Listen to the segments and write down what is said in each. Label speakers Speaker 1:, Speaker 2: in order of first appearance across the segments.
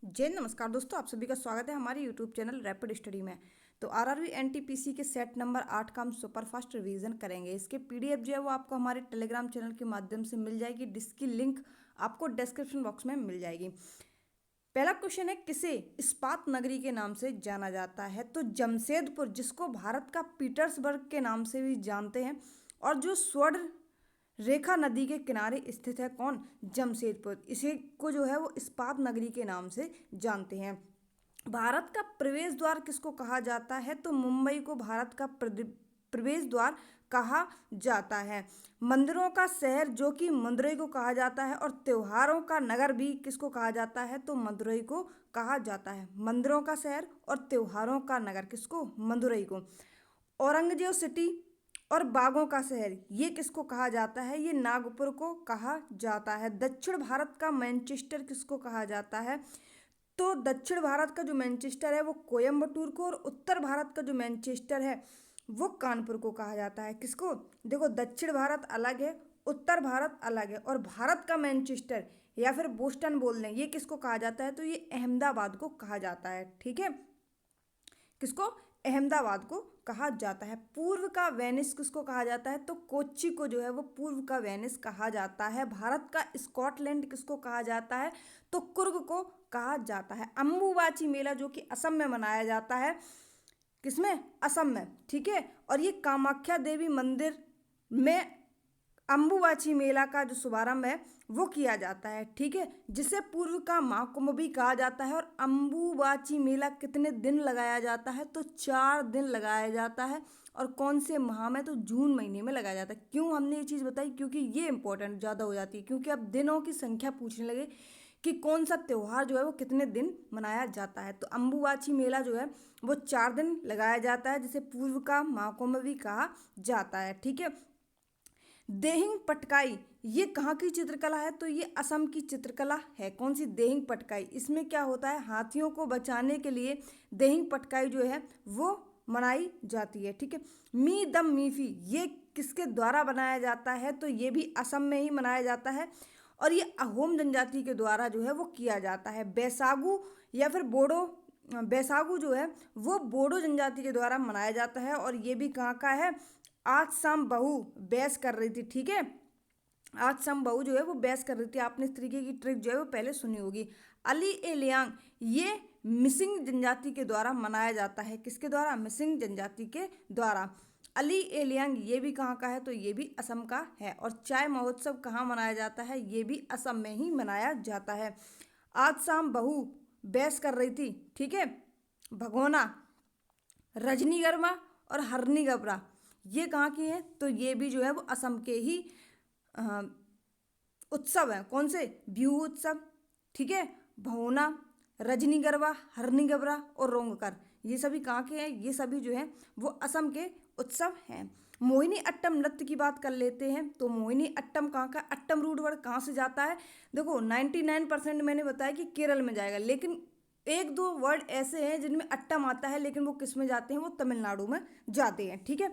Speaker 1: जय नमस्कार दोस्तों, आप सभी का स्वागत है हमारे यूट्यूब चैनल रैपिड स्टडी में। तो आरआरबी एनटीपीसी के सेट नंबर 8 का हम सुपरफास्ट रिवीजन करेंगे। इसके पीडीएफ जो है वो आपको हमारे टेलीग्राम चैनल के माध्यम से मिल जाएगी, जिसकी लिंक आपको डिस्क्रिप्शन बॉक्स में मिल जाएगी। पहला क्वेश्चन है, किसे इस्पात नगरी के नाम से जाना जाता है? तो जमशेदपुर, जिसको भारत का पीटर्सबर्ग के नाम से भी जानते हैं, और जो स्वर्ण रेखा नदी के किनारे स्थित है, कौन? जमशेदपुर। इसे को जो है वो इस्पात नगरी के नाम से जानते हैं। भारत का प्रवेश द्वार किसको कहा जाता है? तो मुंबई को भारत का प्रवेश द्वार कहा जाता है। मंदिरों का शहर जो कि मदुरई को कहा जाता है, और त्योहारों का नगर भी किसको कहा जाता है? तो मदुरई को कहा जाता है। मंदिरों का शहर और त्योहारों का नगर किसको? मदुरई को। औरंगजेब सिटी और बागों का शहर, ये किसको कहा जाता है? ये नागपुर को कहा जाता है। दक्षिण भारत का मैनचेस्टर किसको कहा जाता है? तो दक्षिण भारत का जो मैनचेस्टर है वो कोयम्बटूर को, और उत्तर भारत का जो मैनचेस्टर है वो कानपुर को कहा जाता है। किसको? देखो, दक्षिण भारत अलग है, उत्तर भारत अलग है, और भारत का मैनचेस्टर या फिर बोस्टन बोल दें, ये किसको कहा जाता है? तो ये अहमदाबाद को कहा जाता है। ठीक है, किसको? अहमदाबाद को कहा जाता है। पूर्व का वेनिस किसको कहा जाता है? तो कोच्चि को जो है वो पूर्व का वेनिस कहा जाता है। भारत का स्कॉटलैंड किसको कहा जाता है? तो कुर्ग को कहा जाता है। अम्बुबाची मेला जो कि असम में मनाया जाता है, किसमें? असम में। ठीक है, और ये कामाख्या देवी मंदिर में अम्बुबाची मेला का जो शुभारंभ है वो किया जाता है। ठीक है, जिसे पूर्व का महाकुंभ भी कहा जाता है। और अम्बुबाची मेला कितने दिन लगाया जाता है? तो 4 दिन लगाया जाता है। और कौन से माह में? तो जून महीने में लगाया जाता है। क्यों हमने ये चीज़ बताई? क्योंकि ये इंपॉर्टेंट ज़्यादा हो जाती है, क्योंकि अब दिनों की संख्या पूछने लगे कि कौन सा त्यौहार जो है वो कितने दिन मनाया जाता है। तो अम्बुबाची मेला जो है वो 4 दिन लगाया जाता है, जिसे पूर्व का महाकुंभ भी कहा जाता है। ठीक है, देहिंग पटकाई ये कहाँ की चित्रकला है? तो ये असम की चित्रकला है। कौन सी? देहिंग पटकाई। इसमें क्या होता है? हाथियों को बचाने के लिए देहिंग पटकाई जो है वो मनाई जाती है। ठीक है, मी दम मीफी ये किसके द्वारा बनाया जाता है? तो ये भी असम में ही मनाया जाता है, और ये अहोम जनजाति के द्वारा जो है वो किया जाता है। बैसागु या फिर बोडो, बैसागु जो है वो बोडो जनजाति के द्वारा मनाया जाता है, और ये भी कहाँ का है? आज शाम बहू बहस कर रही थी। ठीक है, आज शाम बहू जो है वो बहस कर रही थी। आपने इस तरीके की ट्रिक जो है वो पहले सुनी होगी। अली ए लियांग ये मिसिंग जनजाति के द्वारा मनाया जाता है। किसके द्वारा? मिसिंग जनजाति के द्वारा। अली ए लियांग ये भी कहाँ का है? तो ये भी असम का है। और चाय महोत्सव कहाँ मनाया जाता है? ये भी असम में ही मनाया जाता है। आज शाम बहू बहस कर रही थी। ठीक है, भगोना, रजनीगर्मा और हरनी गबरा ये कहाँ की हैं? तो ये भी जो है वो असम के ही अ, उत्सव हैं। कौन से? बिहू उत्सव। ठीक है, भौना, रजनी गरबा, हरनी गबरा और रोंगकर, ये सभी कहाँ के हैं? ये सभी जो हैं वो असम के उत्सव हैं। मोहिनी अट्टम नृत्य की बात कर लेते हैं। तो मोहिनी अट्टम कहाँ का? अट्टम रूट वर्ड कहाँ से जाता है? देखो 99% मैंने बताया कि केरल में जाएगा, लेकिन एक दो वर्ड ऐसे हैं जिनमें अट्टम आता है, लेकिन वो किस में जाते हैं? वो तमिलनाडु में जाते हैं। ठीक है,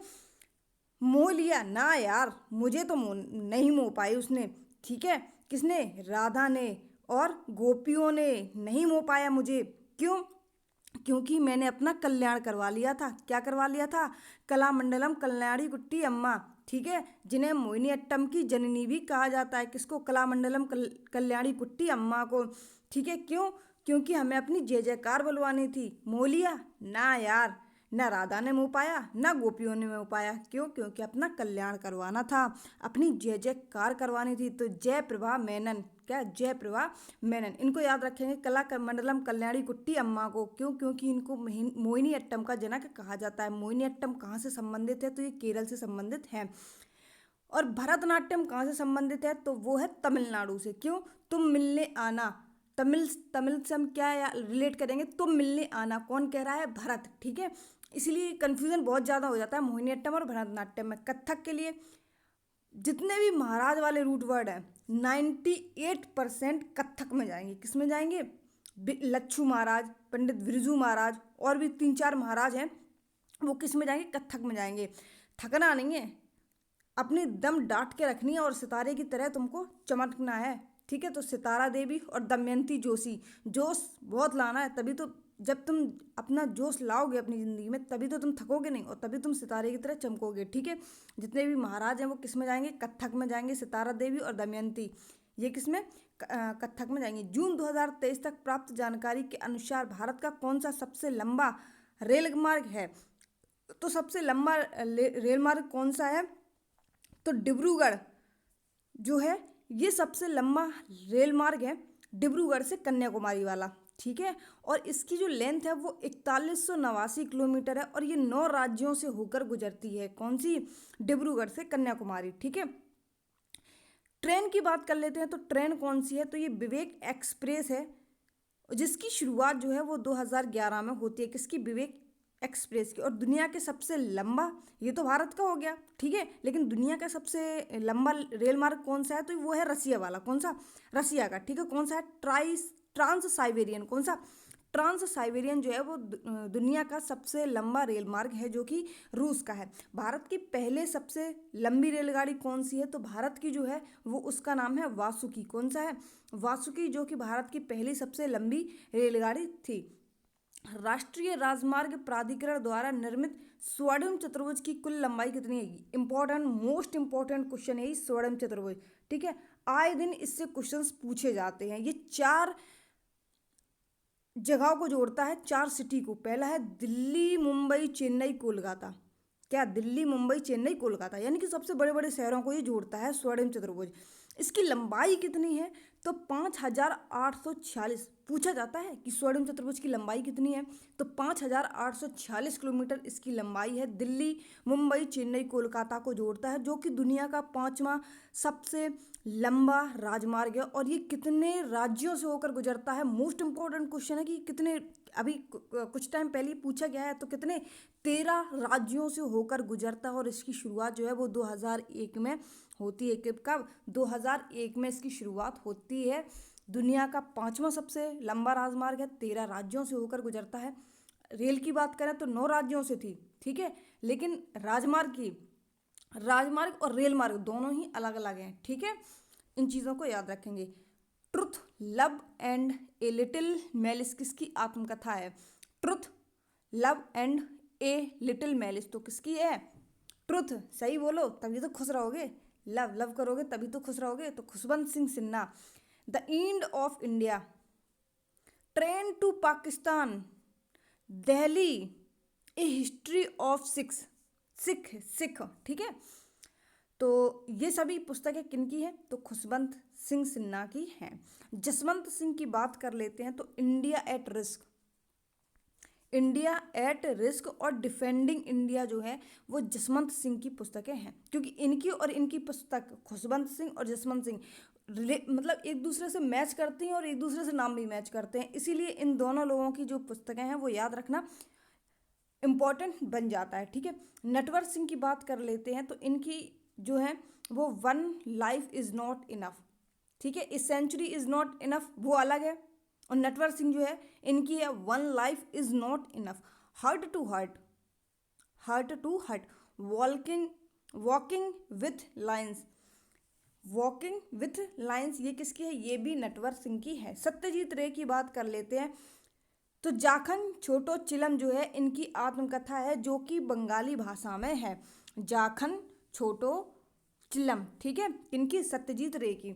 Speaker 1: मोह लिया ना यार, मुझे तो मोह नहीं मोह पाई उसने। ठीक है, किसने? राधा ने और गोपियों ने नहीं मोह पाया मुझे। क्यों? क्योंकि मैंने अपना कल्याण करवा लिया था। क्या करवा लिया था? कलामंडलम कल्याणी कुट्टी अम्मा। ठीक है, जिन्हें मोहिनी अट्टम की जननी भी कहा जाता है। किसको? कलामंडलम कल्याणी कुट्टी अम्मा को। ठीक है, क्यों? क्योंकि हमें अपनी जय जयकार बुलवानी थी। मोह लिया ना यार, न राधा ने मुँह पाया न गोपियों ने मुँह पाया। क्यों? क्योंकि अपना कल्याण करवाना था, अपनी जय जयकार करवानी थी। तो जय प्रभा मेनन, क्या? जय प्रभा मेनन, इनको याद रखेंगे। कला मंडलम कल्याणी कुट्टी अम्मा को। क्यों? क्योंकि इनको मोहिनी अट्टम का जनक कहा जाता है। मोहिनी अट्टम कहाँ से संबंधित है? तो ये केरल से संबंधित है। और भरतनाट्यम कहाँ से संबंधित है? तो वो है तमिलनाडु से। क्यों? तुम मिलने आना, तमिल तमिल से हम क्या रिलेट करेंगे? तुम मिलने आना। कौन कह रहा है? भरत। ठीक है, इसलिए कन्फ्यूजन बहुत ज़्यादा हो जाता है मोहिनीअट्टम और भरतनाट्यम में। कथक के लिए जितने भी महाराज वाले रूट वर्ड हैं 98% कथक में जाएंगे। किस में जाएंगे? लच्छू महाराज, पंडित बिरजू महाराज और भी 3-4 महाराज हैं, वो किस में जाएंगे? कथक में जाएंगे। थकना नहीं है, अपनी दम डांट के रखनी है, और सितारे की तरह तुमको चमकना है। ठीक है। तो सितारा देवी और दमयंती जोशी। जोश बहुत लाना है, तभी तो जब तुम अपना जोश लाओगे अपनी ज़िंदगी में तभी तो तुम थकोगे नहीं और तभी तुम सितारे की तरह चमकोगे, ठीक है। जितने भी महाराज हैं वो किस में जाएंगे, कथक में जाएंगे, सितारा देवी और दमयंती। ये किस में, कथक में जाएंगे। जून 2023 तक प्राप्त जानकारी के अनुसार भारत का कौन सा सबसे लंबा रेल मार्ग है। तो सबसे लंबा रेल मार्ग कौन सा है, तो डिब्रूगढ़ जो है ये सबसे लंबा रेल मार्ग है, डिब्रूगढ़ से कन्याकुमारी वाला, ठीक है। और इसकी जो लेंथ है वो 4189 किलोमीटर है और ये 9 राज्यों से होकर गुजरती है। कौन सी, डिब्रूगढ़ से कन्याकुमारी, ठीक है। ट्रेन की बात कर लेते हैं, तो ट्रेन कौन सी है, तो ये विवेक एक्सप्रेस है, जिसकी शुरुआत जो है वो 2011 में होती है। किसकी, विवेक एक्सप्रेस की। और दुनिया के सबसे लंबा, ये तो भारत का हो गया, ठीक है, लेकिन दुनिया का सबसे लंबा रेल मार्ग कौन सा है, तो वो है रसिया वाला। कौन सा, रसिया का, ठीक है। कौन सा है, ट्रांस साइबेरियन। कौन सा, ट्रांस साइबेरियन जो है वो दुनिया का सबसे लंबा रेल मार्ग है, जो कि रूस का है। भारत की पहले सबसे लंबी रेलगाड़ी कौन सी है, तो भारत की जो है वो उसका नाम है वासुकी। कौन सा है, वासुकी, जो कि भारत की पहली सबसे लंबी रेलगाड़ी थी। राष्ट्रीय राजमार्ग प्राधिकरण द्वारा निर्मित स्वर्णिम चतुर्भुज की कुल लंबाई कितनी है। इंपॉर्टेंट, मोस्ट इंपॉर्टेंट क्वेश्चन है ये स्वर्णिम चतुर्भुज, ठीक है। आए दिन इससे क्वेश्चंस पूछे जाते हैं। ये 4 जगहों को जोड़ता है, 4 सिटी को। पहला है दिल्ली, मुंबई, चेन्नई, कोलकाता। क्या, दिल्ली, मुंबई, चेन्नई, कोलकाता, यानी कि सबसे बड़े बड़े शहरों को ये जोड़ता है स्वर्णिम चतुर्भुज। इसकी लंबाई कितनी है, तो 5846। पूछा जाता है कि स्वर्णिम चतुर्भुज की लंबाई कितनी है, तो 5846 किलोमीटर इसकी लंबाई है। दिल्ली, मुंबई, चेन्नई, कोलकाता को जोड़ता है, जो कि दुनिया का 5वां सबसे लंबा राजमार्ग है। और ये कितने राज्यों से होकर गुजरता है, मोस्ट इंपॉर्टेंट क्वेश्चन है कि कितने, अभी कुछ टाइम पहले ही पूछा गया है, तो कितने, 13 राज्यों से होकर गुजरता है। और इसकी शुरुआत जो है वो 2001 में होती है। कब, 2001 में इसकी शुरुआत होती है। दुनिया का 5वां सबसे लंबा राजमार्ग है, 13 राज्यों से होकर गुजरता है। रेल की बात करें तो 9 राज्यों से थी, ठीक है, लेकिन राजमार्ग और रेल मार्ग दोनों ही अलग अलग हैं, ठीक है। इन चीज़ों को याद रखेंगे। Truth, love and a little malice किसकी आत्मकथा है। Truth, love and a little malice तो किसकी है, ट्रुथ, सही बोलो तभी तो खुश रहोगे। लव, लव करोगे तभी तो खुश रहोगे, तो Khushwant Singh Sinha. The end of India, train to Pakistan, Delhi, a history of Sikh, ठीक है। तो ये सभी पुस्तकें किनकी है, तो खुशवंत सिंह सिन्हा की हैं। जसवंत सिंह की बात कर लेते हैं, तो India at risk, India at risk और डिफेंडिंग इंडिया जो है वो जसवंत सिंह की पुस्तकें हैं। क्योंकि इनकी और इनकी पुस्तक, खुशवंत सिंह और जसवंत सिंह, मतलब एक दूसरे से मैच करती हैं और एक दूसरे से नाम भी मैच करते हैं, इसीलिए इन दोनों लोगों की जो पुस्तकें हैं वो याद रखना इम्पॉर्टेंट बन जाता है, ठीक है। नटवर सिंह की बात कर लेते हैं, तो इनकी जो है वो one life is not enough, ठीक है। A century is not enough वो अलग है, और नटवर सिंह जो है इनकी है one life is not enough. Heart to heart, heart to heart, walking with lions, walking with lions ये किसकी है, ये भी नटवर सिंह की है। सत्यजीत रे की बात कर लेते हैं, तो जाखन छोटो चिलम जो है इनकी आत्मकथा है, जो कि बंगाली भाषा में है। जाखन छोटो चिलम, ठीक है, इनकी, सत्यजीत रे की।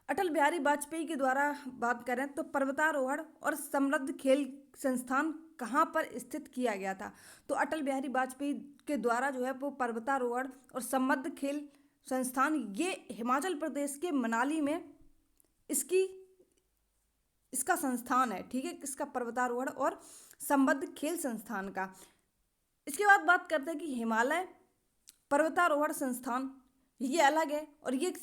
Speaker 1: अटल बिहारी वाजपेयी के द्वारा बात करें तो पर्वतारोहण और समृद्ध खेल संस्थान कहाँ पर स्थित किया गया था, तो अटल बिहारी वाजपेयी के द्वारा जो है वो पर्वतारोहण और समृद्ध खेल संस्थान ये हिमाचल प्रदेश के मनाली में इसका संस्थान है, ठीक है, इसका पर्वतारोहण और संबद्ध खेल संस्थान का। इसके बाद बात करते हैं कि हिमालय पर्वतारोहण संस्थान ये अलग है, और ये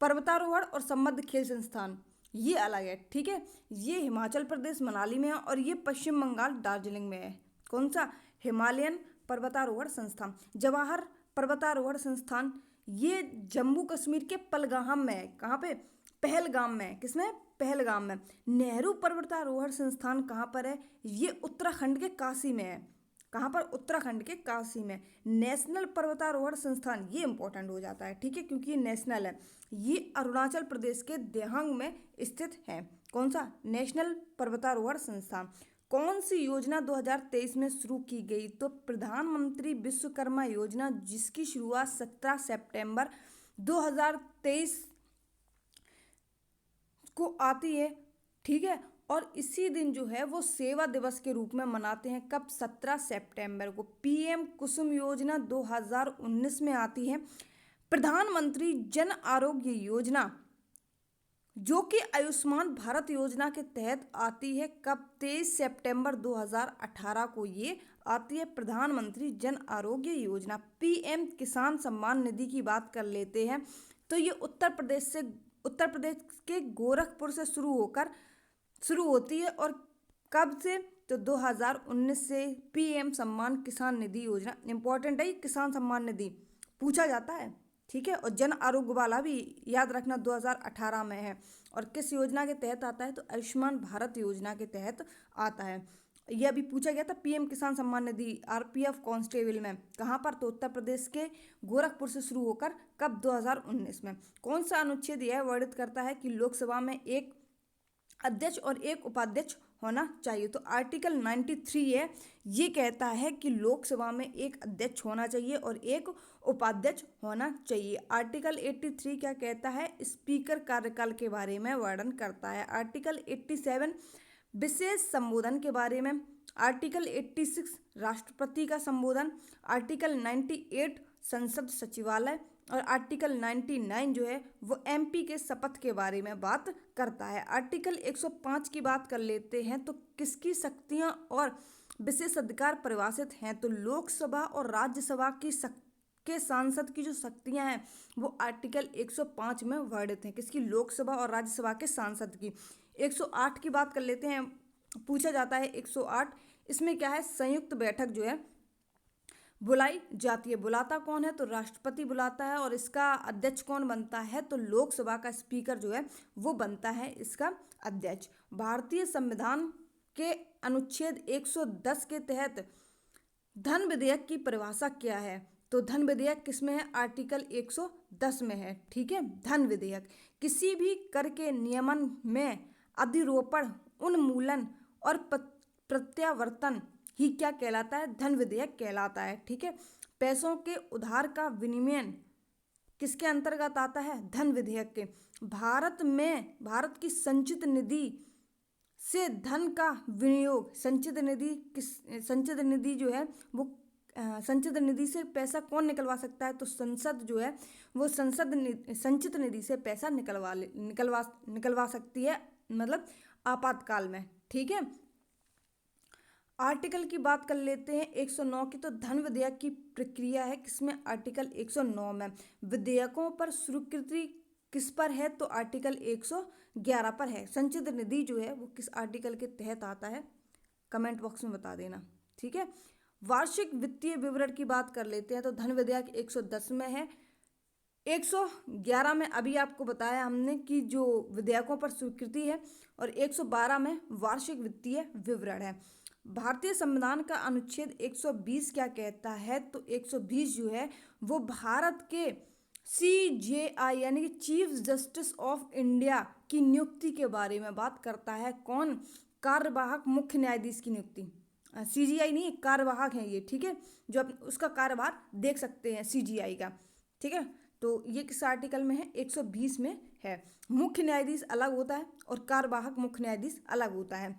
Speaker 1: पर्वतारोहण और संबद्ध खेल संस्थान ये अलग है, ठीक है। ये हिमाचल प्रदेश मनाली में है और ये पश्चिम बंगाल दार्जिलिंग में है। कौन सा, हिमालयन पर्वतारोहण संस्थान। जवाहर पर्वतारोहण संस्थान ये जम्मू कश्मीर के पहलगाम में है। कहाँ पे, पहलगाम में, किसमें, पहलगाम में। नेहरू पर्वतारोहण संस्थान कहाँ पर है, ये उत्तराखंड के काशी में है। कहाँ पर? उत्तराखंड के काशी में। नेशनल पर्वतारोहण संस्थान, ये इंपॉर्टेंट हो जाता है, ठीक है, क्योंकि ये नेशनल है। ये अरुणाचल प्रदेश के देहांग में स्थित है। कौन सा? नेशनल पर्वतारोहण संस्थान। कौन सी योजना 2023 में शुरू की गई? तो प्रधानमंत्री विश्वकर्मा योजना, जिसकी शुरुआत 17 सितंबर 2023 को आती है, ठीक है। और इसी दिन जो है वो सेवा दिवस के रूप में मनाते हैं। कब? 17 सितंबर को। पीएम कुसुम योजना 2019 में आती है। प्रधानमंत्री जन आरोग्य योजना, जो कि आयुष्मान भारत योजना के तहत आती है, कब? 23 सितंबर 2018 को ये आती है, प्रधानमंत्री जन आरोग्य योजना। पीएम किसान सम्मान निधि की बात कर लेते हैं, तो ये उत्तर प्रदेश के गोरखपुर से शुरू होती है। और कब से? तो 2019 से पीएम सम्मान किसान निधि योजना इंपॉर्टेंट है। किसान सम्मान निधि पूछा जाता है, ठीक है। और जन आरोग्य वाला भी याद रखना 2018 में है। और किस योजना के तहत आता है? तो आयुष्मान भारत योजना के तहत आता है। यह भी पूछा गया था। पीएम किसान सम्मान निधि आरपीएफ कांस्टेबल में कहाँ पर? तो उत्तर प्रदेश के गोरखपुर से शुरू होकर कब? 2019 में। कौन सा अनुच्छेद यह वर्णित करता है कि लोकसभा में एक अध्यक्ष और एक उपाध्यक्ष होना चाहिए? तो आर्टिकल 93 है, ये कहता है कि लोकसभा में एक अध्यक्ष होना चाहिए और एक उपाध्यक्ष होना चाहिए। आर्टिकल 83 क्या कहता है? स्पीकर कार्यकाल के बारे में वर्णन करता है। आर्टिकल 87 विशेष संबोधन के बारे में। आर्टिकल 86 राष्ट्रपति का संबोधन। आर्टिकल 98 संसद सचिवालय। और आर्टिकल 99 जो है वो एमपी के शपथ के बारे में बात करता है। आर्टिकल 105 की बात कर लेते हैं, तो किसकी शक्तियां और विशेष अधिकार परिभाषित हैं? तो लोकसभा और राज्यसभा के सांसद की जो शक्तियां हैं वो आर्टिकल 105 में वर्णित हैं। किसकी? लोकसभा और राज्यसभा के सांसद की। 108 की बात कर लेते हैं, पूछा जाता है 108। इसमें क्या है? संयुक्त बैठक जो है बुलाई जाती है। बुलाता कौन है? तो राष्ट्रपति बुलाता है। और इसका अध्यक्ष कौन बनता है? तो लोकसभा का स्पीकर जो है वो बनता है इसका अध्यक्ष। भारतीय संविधान के अनुच्छेद 110 के तहत धन विधेयक की परिभाषा क्या है? तो धन विधेयक किसमें है? आर्टिकल 110 में है, ठीक है। धन विधेयक किसी भी कर के नियमन में अधिरोपण, उन्मूलन और प्रत्यावर्तन ही क्या कहलाता है? धन विधेयक कहलाता है, ठीक है। पैसों के उधार का विनिमय किसके अंतर्गत आता है? धन विधेयक के। भारत की संचित निधि से धन का विनियोग, संचित निधि जो है वो संचित निधि से पैसा कौन निकलवा सकता है? तो संसद जो है वो संचित निधि से पैसा निकलवा सकती है, मतलब आपातकाल में, ठीक है। आर्टिकल की बात कर लेते हैं 109 की, तो धन विधेयक की प्रक्रिया है किसमें? आर्टिकल 109 में। विधेयकों पर स्वीकृति किस पर है? तो आर्टिकल 111 पर है। संचित निधि जो है वो किस आर्टिकल के तहत आता है? कमेंट बॉक्स में बता देना, ठीक है। वार्षिक वित्तीय विवरण की बात कर लेते हैं, तो धन विधेयक 110 में है। 111 में अभी आपको बताया हमने कि जो विधेयकों पर स्वीकृति है, और 112 में वार्षिक वित्तीय विवरण है। भारतीय संविधान का अनुच्छेद 120 क्या कहता है? तो 120 जो है वो भारत के CJI यानी कि चीफ जस्टिस ऑफ इंडिया की नियुक्ति के बारे में बात करता है। कौन? कार्यवाहक मुख्य न्यायाधीश की नियुक्ति। CJI नहीं, कार्यवाहक है ये, ठीक है, जो आप उसका कार्यभार देख सकते हैं CJI का, ठीक है। तो ये किस आर्टिकल में है? 120 में है। मुख्य न्यायाधीश अलग होता है और कार्यवाहक मुख्य न्यायाधीश अलग होता है।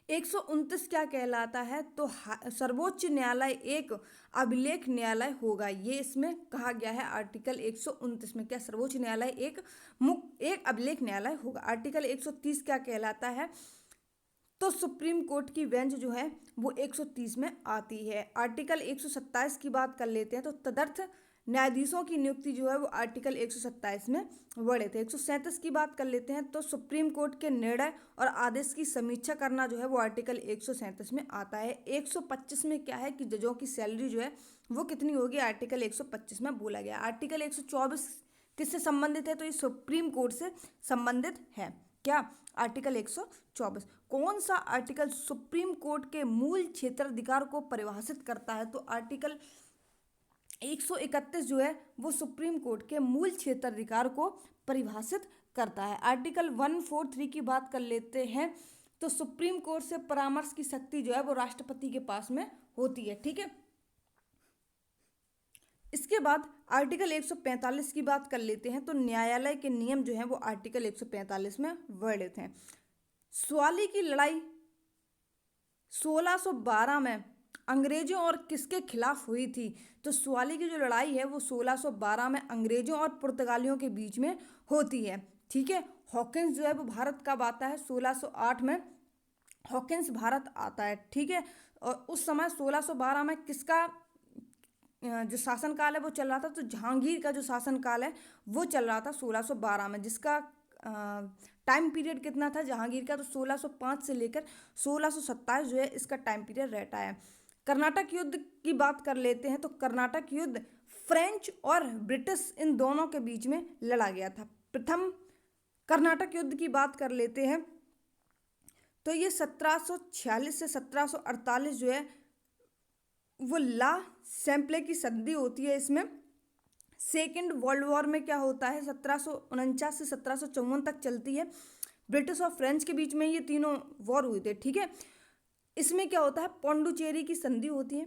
Speaker 1: 129 क्या कहलाता है? तो सर्वोच्च न्यायालय एक अभिलेख न्यायालय होगा, ये इसमें कहा गया है आर्टिकल 129 में। क्या? सर्वोच्च न्यायालय एक अभिलेख न्यायालय होगा। आर्टिकल 130 क्या कहलाता है? तो सुप्रीम कोर्ट की बेंच जो है वो 130 में आती है। आर्टिकल 127 की बात कर लेते हैं, तो तदर्थ न्यायाधीशों की नियुक्ति जो है वो आर्टिकल 127 में वर्णित है। 137 की बात कर लेते हैं, तो सुप्रीम कोर्ट के निर्णय और आदेश की समीक्षा करना जो है वो आर्टिकल 137 में आता है। 125 में क्या है कि जजों की सैलरी जो है वो कितनी होगी? आर्टिकल 125 में बोला गया। आर्टिकल 124 किससे संबंधित है? तो ये सुप्रीम कोर्ट से संबंधित है, क्या? आर्टिकल 124। कौन सा आर्टिकल सुप्रीम कोर्ट के मूल क्षेत्राधिकार को परिभाषित करता है? तो आर्टिकल 131 जो है वो सुप्रीम कोर्ट के मूल क्षेत्राधिकार को परिभाषित करता है। आर्टिकल 143 की बात कर लेते हैं, तो सुप्रीम कोर्ट से परामर्श की शक्ति जो है वो राष्ट्रपति के पास में होती है। ठीक है, इसके बाद आर्टिकल 145 की बात कर लेते हैं, तो न्यायालय के नियम जो हैं वो आर्टिकल 145 में वर्णित हैं। स्वाली की लड़ाई 1612 में अंग्रेजों और किसके खिलाफ हुई थी? तो स्वाली की जो लड़ाई है वो 1612 में अंग्रेजों और पुर्तगालियों के बीच में होती है। ठीक है, हॉकिंस जो है वो भारत कब आता है? 1608 में हॉकिंस भारत आता है। ठीक है, और उस समय 1612 में किसका जो शासनकाल है वो चल रहा था? तो जहांगीर का जो शासनकाल है वो चल रहा था 1612 में, जिसका टाइम पीरियड कितना था जहांगीर का? तो 1605 से लेकर 1627 जो है इसका टाइम पीरियड रहता है। कर्नाटक युद्ध की बात कर लेते हैं, तो कर्नाटक युद्ध फ्रेंच और ब्रिटिश इन दोनों के बीच में लड़ा गया था। प्रथम कर्नाटक युद्ध की बात कर लेते हैं, तो ये 1746 से 1748 जो है वो ला सैम्पले की संधि होती है। इसमें सेकेंड वर्ल्ड वॉर में क्या होता है? 1749 से 1754 तक चलती है। ब्रिटिश और फ्रेंच के बीच में ये तीनों वॉर हुए थे। ठीक है, इसमें क्या होता है? पौंडुचेरी की संधि होती है।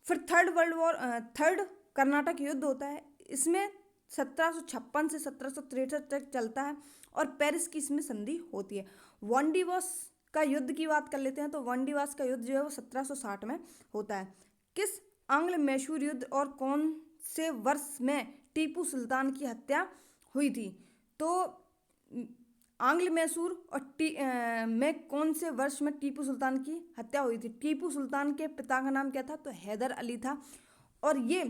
Speaker 1: फिर थर्ड कर्नाटक युद्ध होता है। इसमें 1756 से 1763 तक चलता है और पेरिस की इसमें संधि होती है। वांडीवास का युद्ध की बात कर लेते हैं, तो वांडीवास का युद्ध जो है वो 1760 में होता है। किस आंग्ल मैसूर युद्ध और कौन से वर्ष में टीपू सुल्तान की हत्या हुई थी? तो आंग्ल मैसूर और में कौन से वर्ष में टीपू सुल्तान की हत्या हुई थी? टीपू सुल्तान के पिता का नाम क्या था? तो हैदर अली था। और ये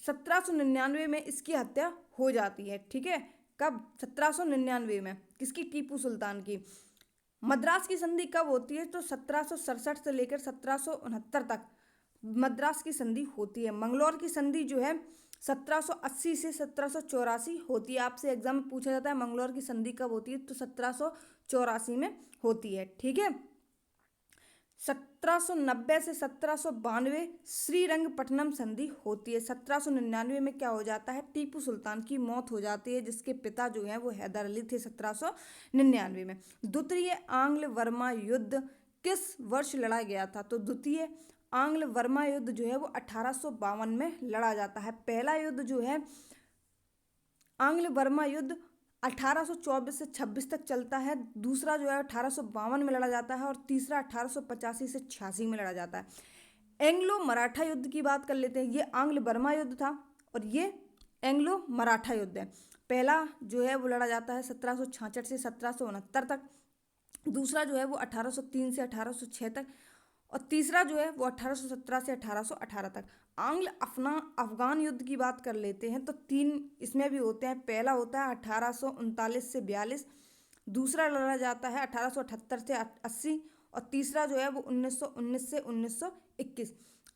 Speaker 1: 1799 में इसकी हत्या हो जाती है। ठीक है, कब? 1799 में। किसकी? टीपू सुल्तान की। मद्रास की संधि कब होती है? तो 1767 से लेकर 1769 तक मद्रास की संधि होती है। मंगलौर की संधि जो है 1780 से 1784 होती है। आपसे एग्जाम में पूछा जाता है मंगलौर की संधि कब होती है? तो 1784 में होती है। ठीक है, 1790 से 1792 श्रीरंगपट्टनम संधि होती है। 1799 में क्या हो जाता है? टीपू सुल्तान की मौत हो जाती है, जिसके पिता जो हैं वो हैदर अली थे 1799 में। द्वितीय आंग्ल वर्मा युद्ध किस वर्ष लड़ा गया था? तो द्वितीय आंग्ल वर्मा युद्ध जो है वो 1852 में लड़ा जाता है। पहला युद्ध जो है आंग्ल वर्मा युद्ध 1824 से 26 तक चलता है। दूसरा जो है 1852 में लड़ा जाता है और तीसरा 1885 से 86 में लड़ा जाता है। एंग्लो मराठा युद्ध की बात कर लेते हैं। ये आंग्ल बर्मा युद्ध था और ये एंग्लो मराठा युद्ध है। पहला जो है वो लड़ा जाता है 1766 से 1769 तक। दूसरा जो है वो 1803 से 1806 तक और तीसरा जो है वो 1817 से 1818 तक। आंग्ल अफगान युद्ध की बात कर लेते हैं, तो 3 इसमें भी होते हैं। पहला होता है 1839 से 42, दूसरा लड़ा जाता है 1878 से 80 और तीसरा जो है वो 1919 से 1921।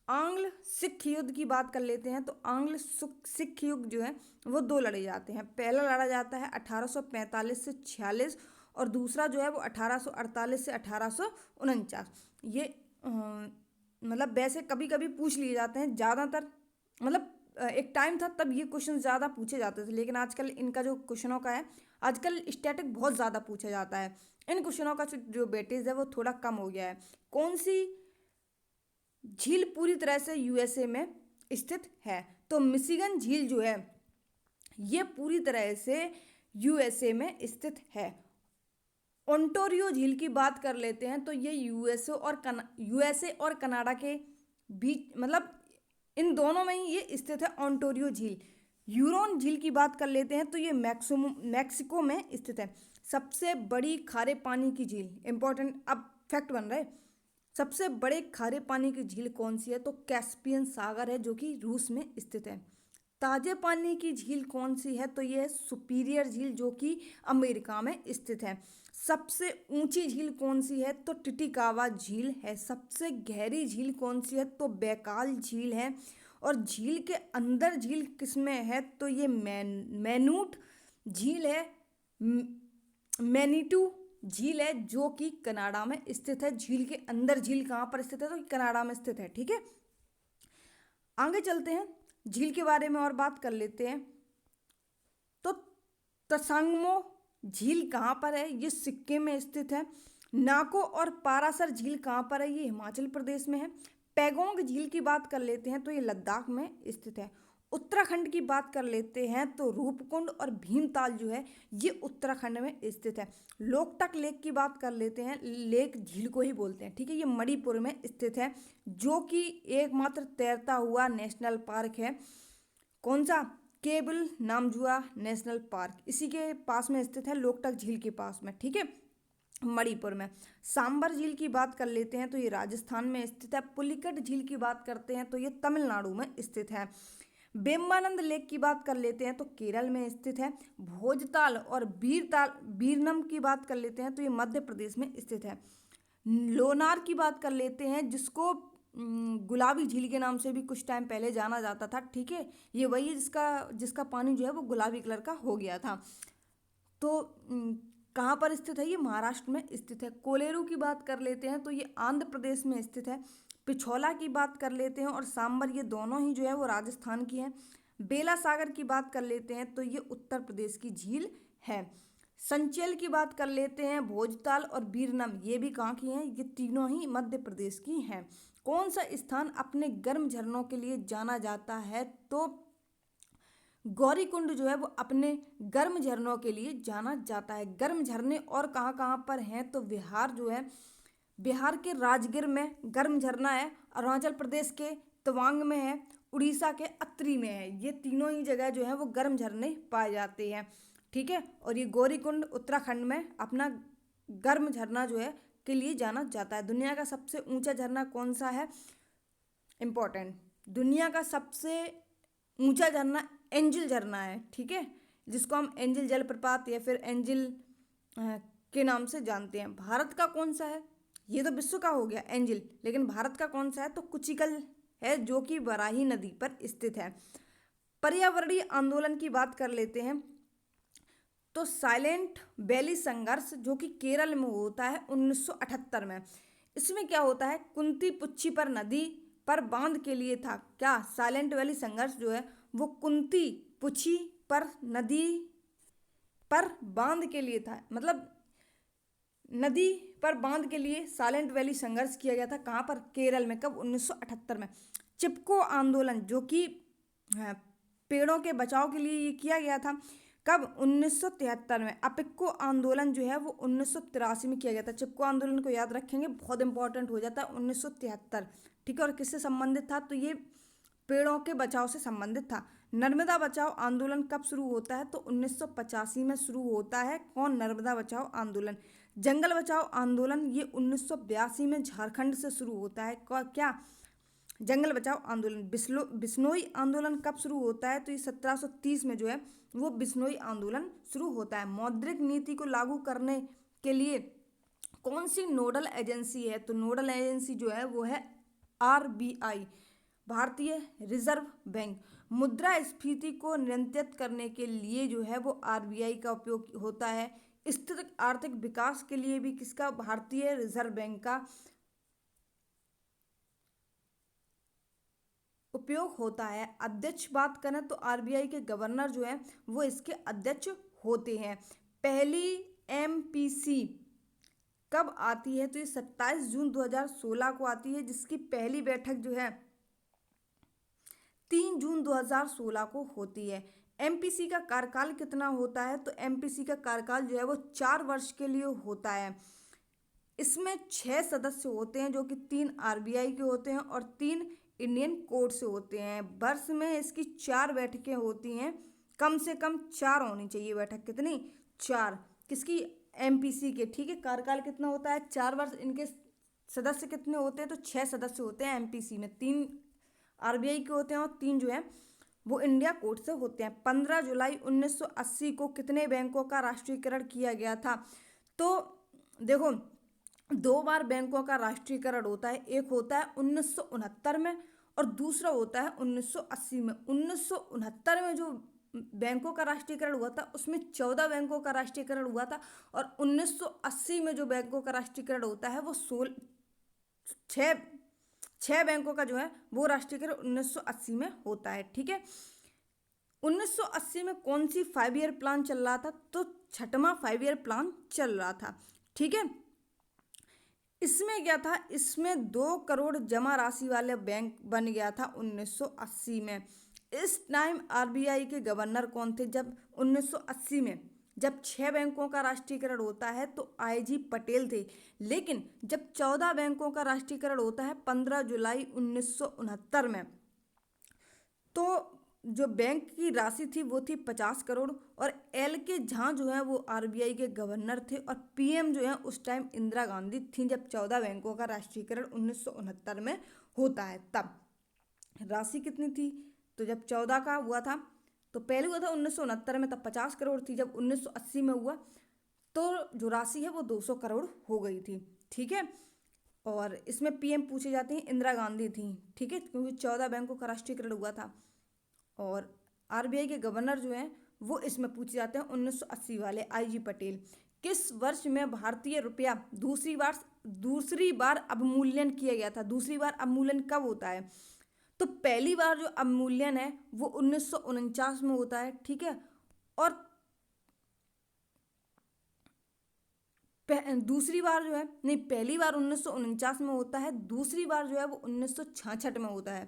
Speaker 1: आंग्ल सिख युद्ध की बात कर लेते हैं, तो आंग्ल सिख युद्ध जो है वो 2 लड़े जाते हैं। पहला लड़ा जाता है 1845 से 46 और दूसरा जो है वो 1848 से 1849। ये मतलब वैसे कभी कभी पूछ लिए जाते हैं ज़्यादातर, मतलब एक टाइम था तब ये क्वेश्चन ज़्यादा पूछे जाते थे, लेकिन आजकल इनका जो क्वेश्चनों का है, आजकल स्टैटिक बहुत ज़्यादा पूछा जाता है। इन क्वेश्चनों का जो वेटेज है वो थोड़ा कम हो गया है। कौन सी झील पूरी तरह से यूएसए में स्थित है? तो मिशिगन झील जो है ये पूरी तरह से यूएसए में स्थित है। ओंटारियो झील की बात कर लेते हैं, तो ये यूएसए और कनाडा के बीच, मतलब इन दोनों में ही ये स्थित है ओंटारियो झील। यूरोन झील की बात कर लेते हैं, तो ये मैक्सिको में स्थित है। सबसे बड़ी खारे पानी की झील, इंपॉर्टेंट अब फैक्ट बन रहा है, सबसे बड़े खारे पानी की झील कौन सी है? तो कैस्पियन सागर है, जो कि रूस में स्थित है। ताजे पानी की झील कौन सी है? तो ये है सुपीरियर झील, जो कि अमेरिका में स्थित है। सबसे ऊंची झील कौन सी है? तो टिटिकावा झील है। सबसे गहरी झील कौन सी है? तो बैकाल झील है। और झील के अंदर झील किसमें है? तो ये मैनूट झील है, मैनीटू झील है जो कि कनाडा में स्थित है। झील के अंदर, झील कहाँ पर स्थित है, तो कनाडा में स्थित है। ठीक है, आगे चलते हैं, झील के बारे में और बात कर लेते हैं। तो तसांगमो झील कहाँ पर है, ये सिक्किम में स्थित है। नाको और पारासर झील कहाँ पर है, ये हिमाचल प्रदेश में है। पैगोंग झील की बात कर लेते हैं तो ये लद्दाख में स्थित है। उत्तराखंड की बात कर लेते हैं तो रूपकुंड और भीमताल जो है ये उत्तराखंड में स्थित है। लोकटक लेक की बात कर लेते हैं, लेक झील को ही बोलते हैं। ठीक है, ये मणिपुर में स्थित है, जो कि एकमात्र तैरता हुआ नेशनल पार्क है। कौन सा, केबल नामजुआ नेशनल पार्क, इसी के पास में स्थित है, लोकटक झील के पास में। ठीक है, मणिपुर में। सांबर झील की बात कर लेते हैं तो ये राजस्थान में स्थित है। पुलिकट झील की बात करते हैं तो ये तमिलनाडु में स्थित है। बेम्बानंद लेक की बात कर लेते हैं तो केरल में स्थित है। भोजताल और बीरनम की बात कर लेते हैं तो ये मध्य प्रदेश में स्थित है। लोनार की बात कर लेते हैं, जिसको गुलाबी झील के नाम से भी कुछ टाइम पहले जाना जाता था। ठीक है, ये वही है जिसका जिसका पानी जो है वो गुलाबी कलर का हो गया था। तो कहाँ पर स्थित है, ये महाराष्ट्र में स्थित है। कोलेरू की बात कर लेते हैं तो ये आंध्र प्रदेश में स्थित है। पिछोला की बात कर लेते हैं और सांबर, ये दोनों ही जो है वो राजस्थान की हैं। बेला सागर की बात कर लेते हैं तो ये उत्तर प्रदेश की झील है। संचेल की बात कर लेते हैं, भोजताल और बीरनम, ये भी कहाँ की हैं, ये तीनों ही मध्य प्रदेश की हैं। कौन सा स्थान अपने गर्म झरनों के लिए जाना जाता है, तो गौरीकुंड जो है वो अपने गर्म झरनों के लिए जाना जाता है। गर्म झरने और कहाँ कहाँ पर हैं, तो बिहार जो है, बिहार के राजगीर में गर्म झरना है, अरुणाचल प्रदेश के तवांग में है, उड़ीसा के अत्रि में है। ये तीनों ही जगह जो है वो गर्म झरने पाए जाते हैं। ठीक है, और ये गौरीकुंड उत्तराखंड में अपना गर्म झरना जो है के लिए जाना जाता है। दुनिया का सबसे ऊंचा झरना कौन सा है, इम्पोर्टेंट, दुनिया का सबसे ऊंचा झरना एंजिल झरना है। ठीक है, जिसको हम एंजिल जलप्रपात या फिर एंजिल के नाम से जानते हैं। भारत का कौन सा है, ये तो विश्व का हो गया एंजिल, लेकिन भारत का कौन सा है, तो कुचिकल है, जो कि बराही नदी पर स्थित है। पर्यावरणीय आंदोलन की बात कर लेते हैं तो साइलेंट वैली संघर्ष जो कि केरल में होता है 1978 में। इसमें क्या होता है, कुंती पुच्छी पर नदी पर बांध के लिए था। क्या, साइलेंट वैली संघर्ष जो है वो कुंती पुच्छी पर नदी पर बांध के लिए था, मतलब नदी पर बांध के लिए साइलेंट वैली संघर्ष किया गया था। कहाँ पर, केरल में। कब, 1978 में। चिपको आंदोलन जो कि पेड़ों के बचाव के लिए ये किया गया था। कब, 1973 में। अपिक्को आंदोलन जो है वो 1983 में किया गया था। चिपको आंदोलन को याद रखेंगे, बहुत इंपॉर्टेंट हो जाता है, 1973। ठीक है, और किससे संबंधित था, तो ये पेड़ों के बचाव से संबंधित था। नर्मदा बचाओ आंदोलन कब शुरू होता है, तो 1985 में शुरू होता है। कौन, नर्मदा बचाओ आंदोलन। जंगल बचाओ आंदोलन ये 1982 में झारखंड से शुरू होता है। क्या, जंगल बचाओ आंदोलन। बिश्नोई आंदोलन कब शुरू होता है, तो ये 1730 में जो है वो बिश्नोई आंदोलन शुरू होता है। मौद्रिक नीति को लागू करने के लिए कौन सी नोडल एजेंसी है, तो नोडल एजेंसी जो है वो है आरबीआई, भारतीय रिजर्व बैंक। मुद्रास्फीति को नियंत्रित करने के लिए जो है वो आरबीआई का उपयोग होता है। स्थिर आर्थिक विकास के लिए भी किसका, भारतीय रिजर्व बैंक का उपयोग होता है। अध्यक्ष बात करें तो आरबीआई के गवर्नर जो है वो इसके अध्यक्ष होते हैं। पहली एमपीसी कब आती है, तो ये 27 जून 2016 को आती है, जिसकी पहली बैठक जो है 3 जून 2016 को होती है। एमपीसी का कार्यकाल कितना होता है, तो एमपीसी का कार्यकाल जो है वो 4 वर्ष के लिए होता है। इसमें 6 सदस्य होते हैं, जो कि 3 आरबीआई के होते हैं और 3 इंडियन कोर्ट से होते हैं। वर्ष में इसकी 4 बैठकें होती हैं, कम से कम 4 होनी चाहिए बैठक। कितनी, 4, किसकी, एमपीसी के। ठीक है, कार्यकाल कितना होता है, 4 वर्ष। इनके सदस्य कितने होते हैं, तो 6 सदस्य होते हैं एमपीसी में, 3 आरबीआई के होते हैं और 3 जो है वो इंडिया कोर्ट से होते हैं। 15 जुलाई 1980 को कितने बैंकों का राष्ट्रीयकरण किया गया था, तो देखो 2 बार बैंकों का राष्ट्रीयकरण होता है। एक होता है 1969 में और दूसरा होता है 1980 में। 1969 में जो बैंकों का राष्ट्रीयकरण हुआ था उसमें 14 बैंकों का राष्ट्रीयकरण हुआ था, और 1980 में जो बैंकों का राष्ट्रीयकरण होता है वो छः छः बैंकों का जो है वो राष्ट्रीयकरण 1980 में होता है। ठीक है, 1980 में कौन सी 5 ईयर प्लान चल रहा था? तो छठवां 5 ईयर प्लान चल रहा था। ठीक है, इसमें क्या था, इसमें 2 करोड़ जमा राशि वाले बैंक बन गया था 1980 में। इस टाइम आरबीआई के गवर्नर कौन थे? जब 1980 में जब 6 बैंकों का राष्ट्रीयकरण होता है तो आईजी पटेल थे, लेकिन जब 14 बैंकों का राष्ट्रीयकरण होता है 15 जुलाई 1969 में, तो जो बैंक की राशि थी वो थी 50 करोड़, और एल के झा जो है वो आरबीआई के गवर्नर थे, और पीएम जो है उस टाइम इंदिरा गांधी थी जब 14 बैंकों का राष्ट्रीयकरण 1969 में होता है। तब राशि कितनी थी? तो जब 14 का हुआ था तो पहले हुआ था 1969 में, तब 50 करोड़ थी। जब 1980 में हुआ तो जो राशि है वो 200 करोड़ हो गई थी। ठीक है, और इसमें पीएम पूछे जाते हैं, इंदिरा गांधी थी। ठीक है, क्योंकि 14 बैंकों का राष्ट्रीयकरण हुआ था, और आरबीआई के गवर्नर जो हैं वो इसमें पूछे जाते हैं 1980 वाले आईजी पटेल। किस वर्ष में भारतीय रुपया दूसरी बार अवमूल्यन किया गया था? दूसरी बार अवमूल्यन कब होता है? तो पहली बार जो अवमूल्यन है वो 1949 में होता है। ठीक है, और दूसरी बार जो है, नहीं, पहली बार 1949 में होता है, दूसरी बार जो है वो 1966 में होता है,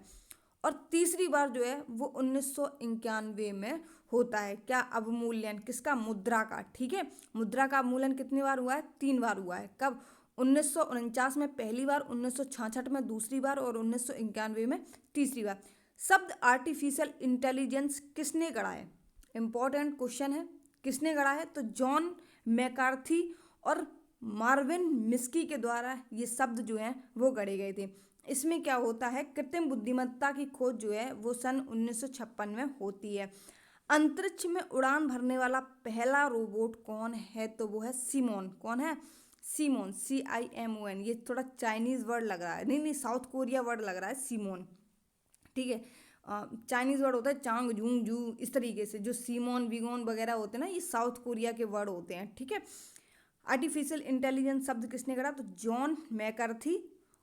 Speaker 1: और तीसरी बार जो है वो 1991 में होता है। क्या अवमूल्यन? किसका? मुद्रा का। ठीक है, मुद्रा का अवमूल्यन कितनी बार हुआ है? 3 बार हुआ है। कब? 1949 में पहली बार, 1966 में दूसरी बार, और 1991 में तीसरी बार। शब्द आर्टिफिशियल इंटेलिजेंस किसने गढ़ा है? इंपॉर्टेंट क्वेश्चन है। किसने गढ़ा है? तो जॉन मैकार्थी और मार्विन मिस्की के द्वारा ये शब्द जो हैं वो गढ़े गए थे। इसमें क्या होता है, कृत्रिम बुद्धिमत्ता की खोज जो है वो सन 1956 में होती है। अंतरिक्ष में उड़ान भरने वाला पहला रोबोट कौन है? तो वो है सिमोन। कौन है? Cimon, CIMON। ये थोड़ा चाइनीज वर्ड लग रहा है, नहीं नहीं, साउथ कोरिया वर्ड लग रहा है सिमोन। ठीक है, चाइनीज वर्ड होता है चांग जूंग जू, इस तरीके से। जो सीमोन विगोन वगैरह होते हैं ना, ये साउथ कोरिया के वर्ड होते हैं। ठीक है, आर्टिफिशियल इंटेलिजेंस शब्द किसने गढ़ा? तो जॉन मैकार्थी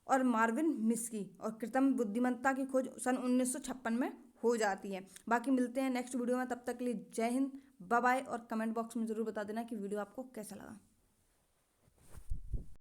Speaker 1: और मार्विन मिस्की। और कृत्रिम बुद्धिमत्ता की खोज सन 1956 में हो जाती है। बाकी मिलते हैं नेक्स्ट वीडियो में, तब तक के लिए जय हिंद, बाय बाय, और कमेंट बॉक्स में ज़रूर बता देना कि वीडियो आपको कैसा लगा।